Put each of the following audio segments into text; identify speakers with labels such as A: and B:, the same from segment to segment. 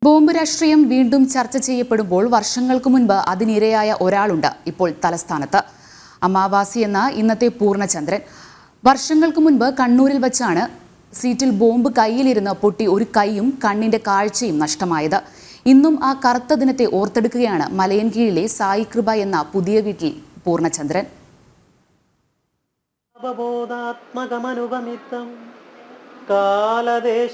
A: Bomb രാഷ്ട്രീയം വീണ്ടും ചർച്ച ചെയ്യപ്പെടുമ്പോൾ വർഷങ്ങൾക്ക് മുൻപ് അതിനിരയായ ഒരാളുണ്ട് ഇപ്പോൾ തലസ്ഥാനത്ത്. അമാവാസി എന്ന ഇന്നത്തെ പൂർണ്ണചന്ദ്രൻ. വർഷങ്ങൾക്ക് മുൻപ് കണ്ണൂരിൽ വച്ചാണ് സീറ്റിൽ ബോംബ് കയ്യിലിരുന്ന് പൊട്ടി ഒരു കൈയും കണ്ണിന്റെ കാഴ്ചയും നഷ്ടമായത്. ഇന്നും ആ കറുത്ത ദിനത്തെ ഓർത്തെടുക്കുകയാണ് മലയൻകീഴിലെ സായി കൃപ എന്ന പുതിയ വീട്ടിൽ പൂർണ്ണചന്ദ്രൻ.
B: കാലദേശാവധിഭ്യാം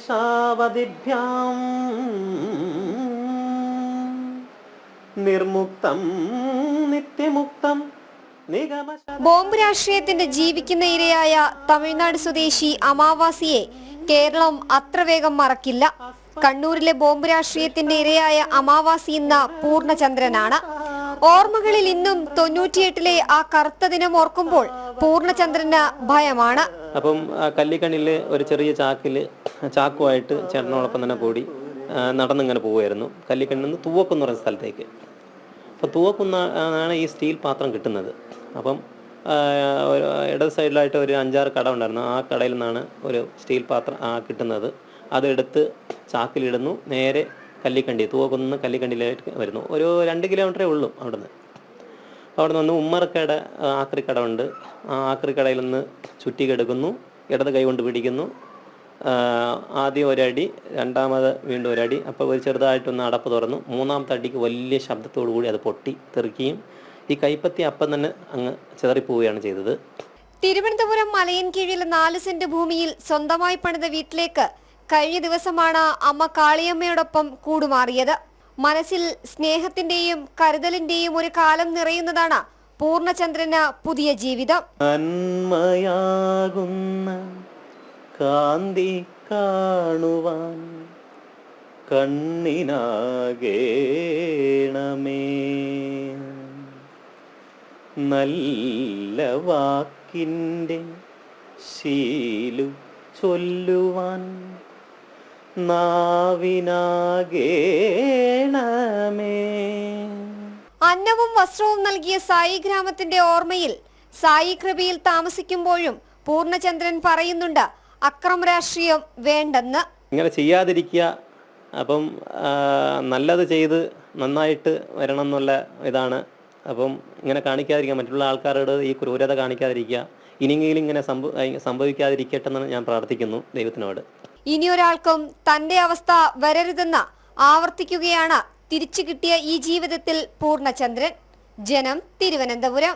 B: നിർമുക്തം നിത്യമുക്തം.
C: ബോംബ് രാഷ്ട്രീയത്തിന്റെ ജീവിക്കുന്ന ഇരയായ തമിഴ്നാട് സ്വദേശി അമാവാസിയെ കേരളം അത്ര വേഗം മറക്കില്ല. കണ്ണൂരിലെ ബോംബ് രാഷ്ട്രീയത്തിന്റെ ഇരയായ അമാവാസി ഇന്ന പൂർണ്ണചന്ദ്രനാണ്. ഓർമ്മകളിൽ ഇന്നും 98-ലെ ആ കറുത്ത ദിനം ഓർക്കുമ്പോൾ പൂർണ്ണചന്ദ്രന് ഭയമാണ്.
B: അപ്പം കല്ലിക്കണ്ണില് ഒരു ചെറിയ ചാക്കുമായിട്ട് ചേട്ടനോടൊപ്പം തന്നെ കൂടി നടന്നിങ്ങനെ പോവുമായിരുന്നു. കല്ലിക്കണ്ണിൽ തൂവക്കെന്ന് പറയുന്ന സ്ഥലത്തേക്ക്. അപ്പോൾ തൂവക്കുന്നാണ് ഈ സ്റ്റീൽ പാത്രം കിട്ടുന്നത്. അപ്പം ഇടത് സൈഡിലായിട്ട് ഒരു 5-6 കട ഉണ്ടായിരുന്നു. ആ കടയിൽ നിന്നാണ് ഒരു സ്റ്റീൽ പാത്രം കിട്ടുന്നത്. അതെടുത്ത് ചാക്കിലിടുന്നു. നേരെ കല്ലിക്കണ്ടി, തൂവക്കുന്ന് കല്ലിക്കണ്ടിയിലേക്ക് വരുന്നു. ഒരു 2 കിലോമീറ്ററേ ഉള്ളൂ അവിടുന്ന്. അവിടെ നിന്ന് ഉമ്മറക്കട ആക്രിക്കട ഉണ്ട്. ആ ആക്രിക്കടയിൽ നിന്ന് ചുറ്റിക്കെടുക്കുന്നു. ഇടത് കൈ കൊണ്ട് പിടിക്കുന്നു. ആദ്യം ഒരടി, രണ്ടാമത് വീണ്ടും ഒരടി. അപ്പോൾ ഒരു ചെറുതായിട്ടൊന്ന് അടപ്പ് തുറന്നു. മൂന്നാമത്തെ അടിക്ക് വലിയ ശബ്ദത്തോടു കൂടി അത് പൊട്ടി തെറിക്കുകയും ഈ കൈപ്പത്തി അപ്പം തന്നെ അങ്ങ് ചിതറിപ്പോവുകയാണ് ചെയ്തത്.
C: തിരുവനന്തപുരം മലയൻകീഴിലെ 4 സെന്റ് ഭൂമിയിൽ സ്വന്തമായി പണിത വീട്ടിലേക്ക് കഴിഞ്ഞ ദിവസമാണ് അമ്മ കാളിയമ്മയോടൊപ്പം കൂടുമാറിയത്. മനസ്സിൽ സ്നേഹത്തിന്റെയും കരുതലിന്റെയും ഒരു കാലം നിറയുന്നതാണ് പൂർണ്ണചന്ദ്രന് പുതിയ ജീവിതം.
B: നന്മയാകുന്ന കാന്തി കാണുവാൻ കണ്ണിനാകേണമേ, നല്ല വാക്കിൻ്റെ ശീലു ചൊല്ലുവാൻ നാവിനാകേണമേ.
C: അന്നവും വസ്ത്രവും നൽകിയ സായി ഗ്രാമത്തിന്റെ ഓർമ്മയിൽ സായി കൃപയിൽ താമസിക്കുമ്പോഴും പൂർണ്ണചന്ദ്രൻ പറയുന്നുണ്ട് അക്രമ രാഷ്ട്രീയം വേണ്ടെന്ന്.
B: ഇങ്ങനെ ചെയ്യാതിരിക്കുക, അപ്പം നല്ലത് ചെയ്ത് നന്നായിട്ട് വരണം എന്നുള്ള ഇതാണ്. അപ്പം ഇങ്ങനെ കാണിക്കാതിരിക്കുക, മറ്റുള്ള ആൾക്കാരോട് ഈ ക്രൂരത കാണിക്കാതിരിക്കുക. ഇനിയെങ്കിലും ഇങ്ങനെ സംഭവിക്കാതിരിക്കട്ടെ എന്ന് ഞാൻ പ്രാർത്ഥിക്കുന്നു ദൈവത്തിനോട്.
C: ഇനിയൊരാൾക്കും തന്റെ അവസ്ഥ വരരുതെന്ന് ആവർത്തിക്കുകയാണ് തിരിച്ചു കിട്ടിയ ഈ ജീവിതത്തിൽ പൂർണ്ണചന്ദ്രൻ. ജനം, തിരുവനന്തപുരം.